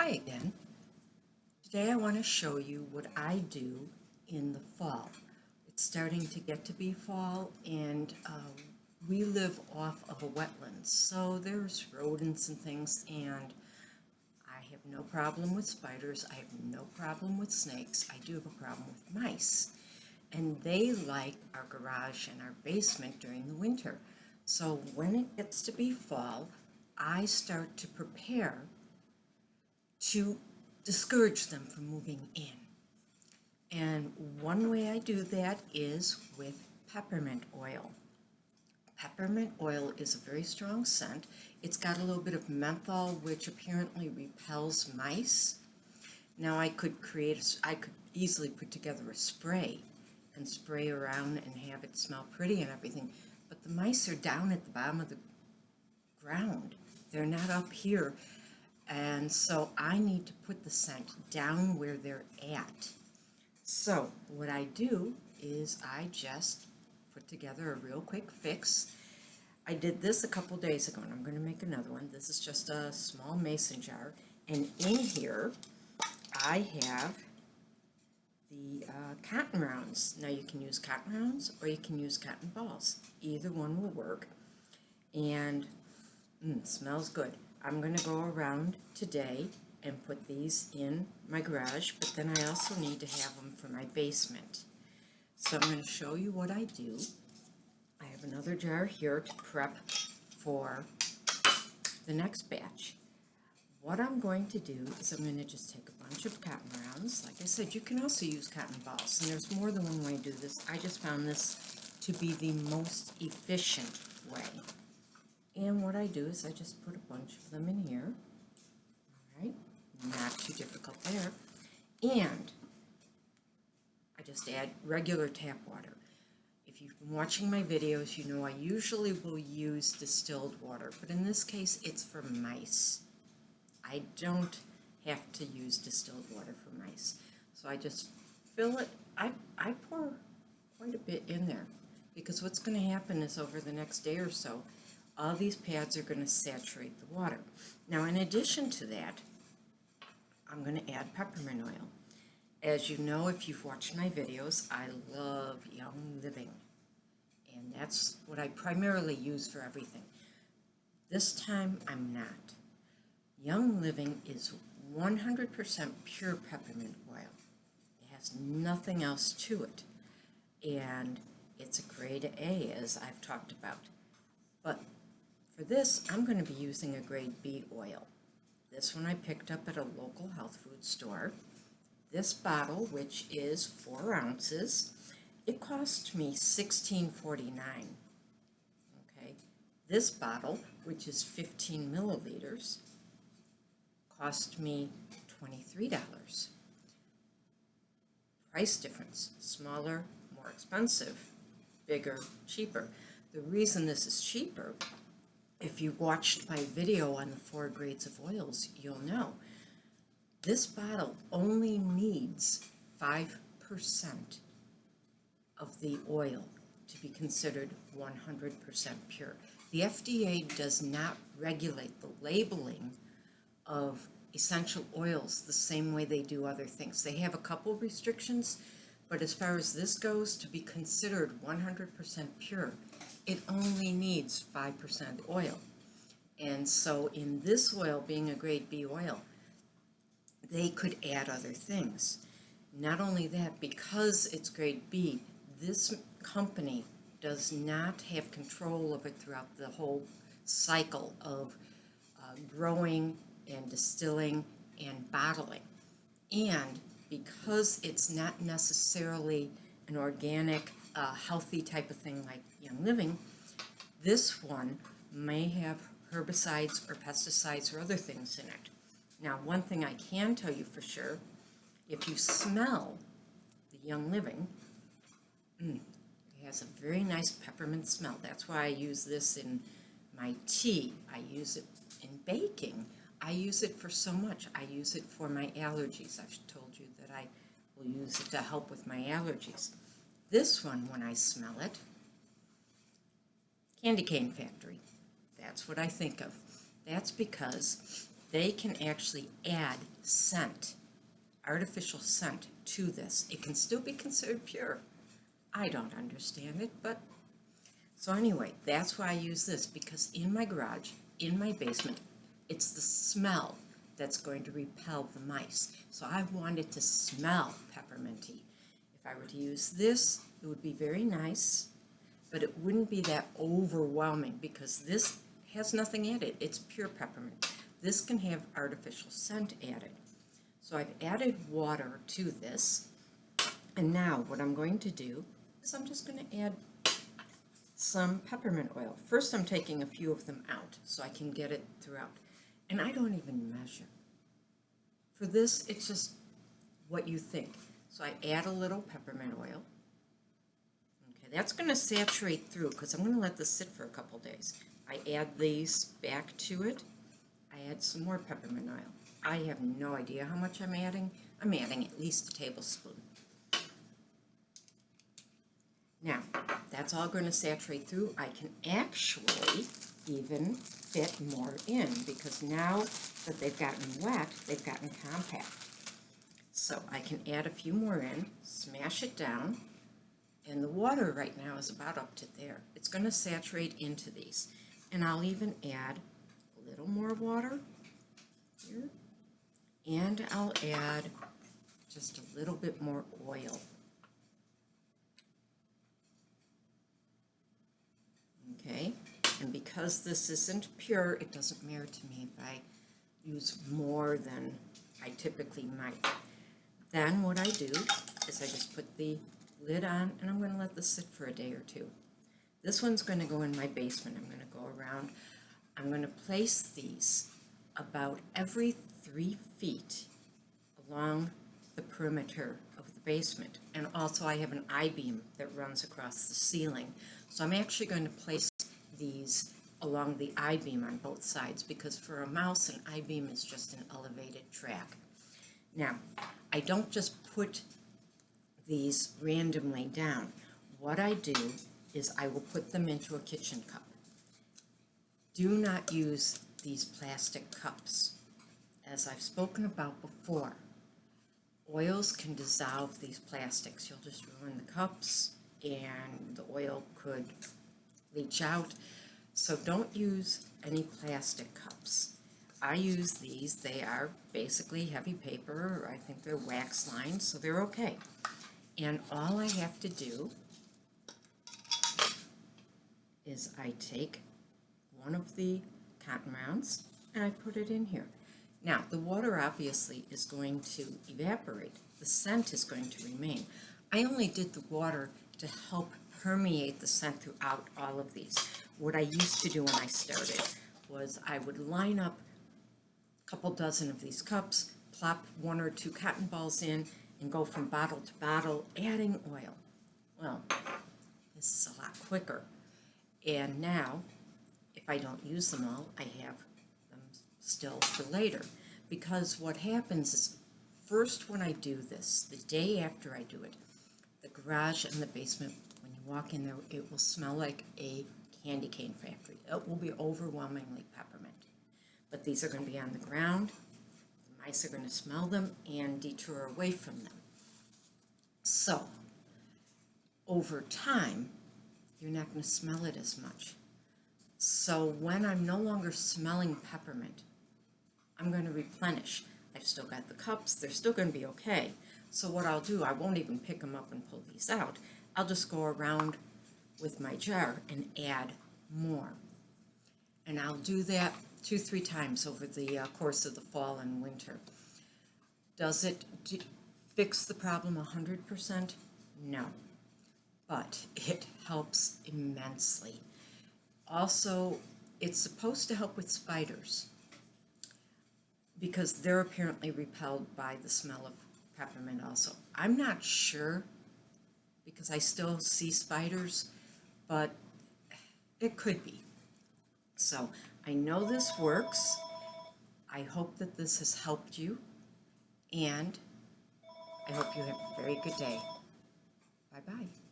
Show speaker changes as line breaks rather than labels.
Hi again. Today I want to show you what I do in the fall. It's starting to get to be fall and we live off of a wetland, so there's rodents and things, and I have no problem with spiders, I have no problem with snakes, I do have a problem with mice. And they like our garage and our basement during the winter. So when it gets to be fall, I start to prepare to discourage them from moving in. And one way I do that is with peppermint oil. Peppermint oil is a very strong scent. It's got a little bit of menthol, which apparently repels mice. Now I could easily put together a spray and spray around and have it smell pretty and everything, but the mice are down at the bottom of the ground. They're not up here. And so I need to put the scent down where they're at. So what I do is I just put together a real quick fix. I did this a couple days ago, and I'm going to make another one. This is just a small mason jar, and in here I have the cotton rounds. Now you can use cotton rounds or you can use cotton balls. Either one will work, and it smells good. I'm going to go around today and put these in my garage, but then I also need to have them for my basement. So I'm going to show you what I do. I have another jar here to prep for the next batch. What I'm going to do is I'm going to just take a bunch of cotton rounds. Like I said, you can also use cotton balls, and there's more than one way to do this. I just found this to be the most efficient way. And what I do is I just put a bunch of them in here. All right, not too difficult there. And I just add regular tap water. If you've been watching my videos, you know I usually will use distilled water, but in this case it's for mice. I don't have to use distilled water for mice. So I just fill it. I pour quite a bit in there, because what's going to happen is over the next day or so, all these pads are going to saturate the water. Now, in addition to that, I'm going to add peppermint oil. As you know, if you've watched my videos, I love Young Living, and that's what I primarily use for everything. This time, I'm not. Young Living is 100% pure peppermint oil. It has nothing else to it, and it's a grade A, as I've talked about. But for this, I'm going to be using a grade B oil. This one I picked up at a local health food store. This bottle, which is 4 ounces, it cost me $16.49. Okay, this bottle, which is 15 milliliters, cost me $23. Price difference: smaller, more expensive; bigger, cheaper. The reason this is cheaper, if you watched my video on the 4 grades of oils, you'll know. This bottle only needs 5% of the oil to be considered 100% pure. The FDA does not regulate the labeling of essential oils the same way they do other things. They have a couple restrictions, but as far as this goes, to be considered 100% pure, it only needs 5% oil. And so in this oil, being a grade B oil, they could add other things. Not only that, because it's grade B, this company does not have control of it throughout the whole cycle of growing and distilling and bottling. And because it's not necessarily an organic, healthy type of thing like Young Living, this one may have herbicides or pesticides or other things in it. Now, one thing I can tell you for sure, if you smell the Young Living, it has a very nice peppermint smell. That's why I use this in my tea. I use it in baking. I use it for so much. I use it for my allergies. I've told you that I will use it to help with my allergies. This one, when I smell it, candy cane factory. That's what I think of. That's because they can actually add scent, artificial scent to this. It can still be considered pure. I don't understand it, but so anyway, that's why I use this, because in my garage, in my basement, it's the smell that's going to repel the mice. So I want it to smell pepperminty. If I were to use this, it would be very nice, but it wouldn't be that overwhelming because this has nothing added. It's pure peppermint. This can have artificial scent added. So I've added water to this, and now what I'm going to do is I'm just going to add some peppermint oil. First, I'm taking a few of them out so I can get it throughout. And I don't even measure. For this, it's just what you think. So I add a little peppermint oil. Okay, that's going to saturate through because I'm going to let this sit for a couple days. I add these back to it. I add some more peppermint oil. I have no idea how much I'm adding. I'm adding at least a tablespoon. Now, that's all going to saturate through. I can actually even fit more in because now that they've gotten wet, they've gotten compact. So I can add a few more in, smash it down, and the water right now is about up to there. It's going to saturate into these. And I'll even add a little more water here, and I'll add just a little bit more oil. Okay, and because this isn't pure, it doesn't matter to me if I use more than I typically might. Then what I do is I just put the lid on, and I'm going to let this sit for a day or two. This one's going to go in my basement. I'm going to go around. I'm going to place these about every 3 feet along the perimeter of the basement. And also I have an I-beam that runs across the ceiling. So I'm actually going to place these along the I-beam on both sides because for a mouse, an I-beam is just an elevated track. Now, I don't just put these randomly down. What I do is I will put them into a kitchen cup. Do not use these plastic cups. As I've spoken about before, oils can dissolve these plastics. You'll just ruin the cups and the oil could leach out. So don't use any plastic cups. I use these. They are basically heavy paper, or I think they're wax lined, so they're okay. And all I have to do is I take one of the cotton rounds and I put it in here. Now, the water obviously is going to evaporate. The scent is going to remain. I only did the water to help permeate the scent throughout all of these. What I used to do when I started was I would line up a couple dozen of these cups, plop 1 or 2 cotton balls in, and go from bottle to bottle, adding oil. Well, this is a lot quicker. And now, if I don't use them all, I have them still for later. Because what happens is, first when I do this, the day after I do it, the garage and the basement, when you walk in there, it will smell like a candy cane factory. It will be overwhelmingly peppermint. But these are going to be on the ground. The mice are going to smell them and detour away from them. So, over time, you're not going to smell it as much. So when I'm no longer smelling peppermint, I'm going to replenish. I've still got the cups. They're still going to be okay. So what I'll do, I won't even pick them up and pull these out. I'll just go around with my jar and add more. And I'll do that 2-3 times over the course of the fall and winter. Does it fix the problem 100%? No. But it helps immensely. Also, it's supposed to help with spiders because they're apparently repelled by the smell of peppermint also. I'm not sure because I still see spiders, but it could be. So I know this works. I hope that this has helped you, and I hope you have a very good day. Bye-bye.